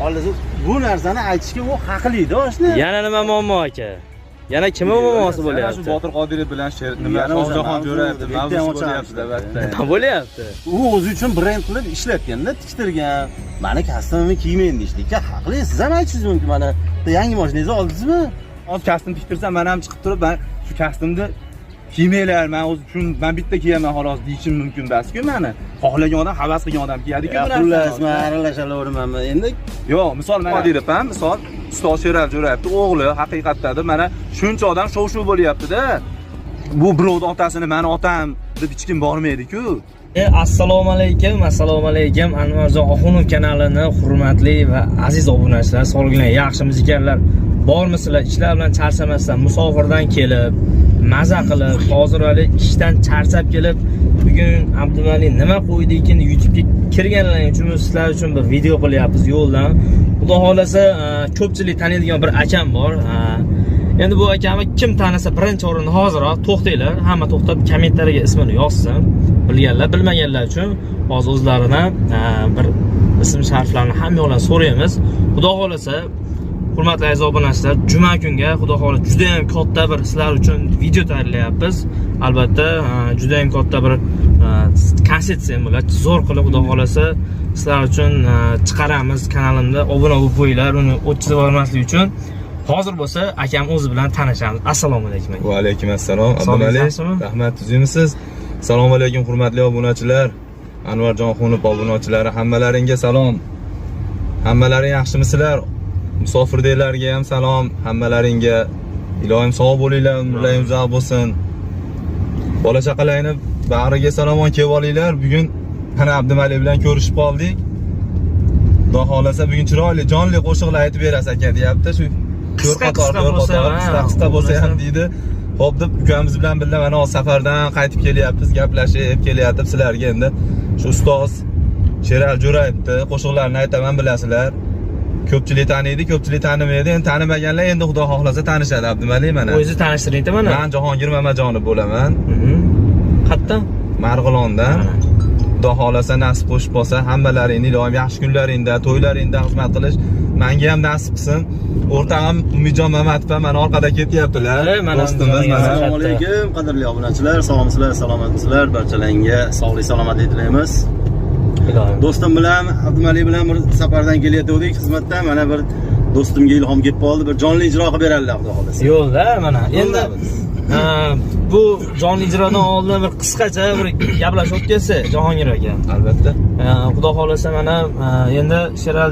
Hozir bu narsani aytishga u haqli-da oshna. Yana nima muammo aka? Yana kim muammosi bo'lyapti? Shu Botir Qodirov bilan nima Shohjahon Jo'rayevdi, mavzusi bo'lyapti albatta. Nima bo'lyapti? U o'zi uchun brend qilib ishlatganda, tiktirgan. Mani kastimimni kiymayman deyishlikka haqli. Siz ham aytishingiz mumkin. Mana yangi mashinangizni oldingizmi? Hozir kastim tiktirsam, men ham chiqib turib, men shu kastimni kiymanglar, men o'zi uchun men bitta kiyaman xolos deyishim mumkin bas-ku meni. Xohlagan odam, havas qilgan odam kiyadi-ku bu narsani. Xullas, men aralashavermanmi. Endi yo'q, misol men Qodirov ham, misol Ustoz Sherali Jo'rayevning o'g'li haqiqatdadir, mana shuncha odam shov-shuv bo'lyapti-da. Bu birovning otasini meni otam deb hech kim bormaydi-ku. Assalomu alaykum, Anvarjon Oxunov kanalini hurmatli va aziz obunachilar, sog'lig'inglar yaxshimisikanlar? Bormisizlar? Ishlar bilan charchamasdan, musofirdan kelib, maza qilib, hozir hali ishdan charchab kelib, bugun Abdumali nima qo'ydi-ekin YouTube'ga kirganlaring uchun sizlar uchun bir video qilyapmiz yo'ldan. Xudo xolasa ko'pchilik taniydigan bir akam bor. Endi bu akamni kim tanisa birinchi o'rinda hoziroq to'xtanglar, hamma to'xtab kommentariyaga ismini yozsin. Bilganlar, bilmaganlar uchun hozir o'zlaridan bir ism sharflarini hammayoqdan so'raymiz. Xudo xolasa hurmatli aziz obunachilar, juma kunga xudo xolasa juda ham katta bir sizlar uchun video tayyorlayapmiz. Albatta, juda ham katta bir konsepsiya bo'ladi. Zo'r qilib xudo xolasa sizlar uchun chiqaramiz. Kanalimda obuna bo'lib qo'yinglar, uni o'tkazib yubormaslik uchun. Hozir bo'lsa akam o'zi bilan tanishamiz. Assalomu alaykum. Va alaykum assalom. Abdumali, rahmat, tuzimsiz. Assalomu alaykum hurmatli obunachilar. Anvarjon Oxunov obunachilari, hammalaringga salom. Hammalaring yaxshimisizlar? Musofirdaylarga ham salom. Hammalaringga ilohim sog' bo'linglar, umrlaringiz uzoq bo'lsin. Bola chaqalarni bag'riga salomon kelib olinglar. Bugun mana Abdumali bilan ko'rishib qoldik. Xudo xolasa bugun chiroyli, jonli qo'shiqlar aytib berasiz aka, deyapti. Shu qisqa bo'lsa ham deydi. Xo'p deb ukamiz bilan birga mana safardan qaytib kelyapmiz, gaplashib kelyapmiz sizlarga endi. Shu ustoz Sherali Jo'rayevni qo'shiqlarini aytaman, bilasizlar. Ko'pchilik taniydi, ko'pchilik tanimaydi. Endi tanimaganlar endi xudo xohlasa tanishadi Abdumali mana. O'zingizni tanishtiring-da mana. Men Jahongir Mamajonov bo'laman. Qayerdan? Marg'ilondan. Xudo xohlasa nasib qo'shib qolsa, hammalaringni ilohim yaxshi kunlaringda, to'ylaringda xizmat qilish menga ham nasib qilsin. O'rtog'im Umidjon Mamatov ham mana orqada ketyaptilar. Do'stimiz mana. Assalomu alaykum, qadrli obunachilar, sog'misizlar, salomatmisizlar? Barchalaringga sog'lik, salomatlik tilaymiz. Do'stim bilan, Abdumali bilan bir safardan kelayotgandik xizmatdan. Mana bir do'stimga ilhom kelib qoldi, bir jonli ijro qilib beradilar, xudo xolasa. Yo'lda mana. Endi bu jonli ijrodan oldin bir qisqacha bir gaplashib o'tkazsa Jahongir aka. Albatta. Xudo xolasa mana endi Sherali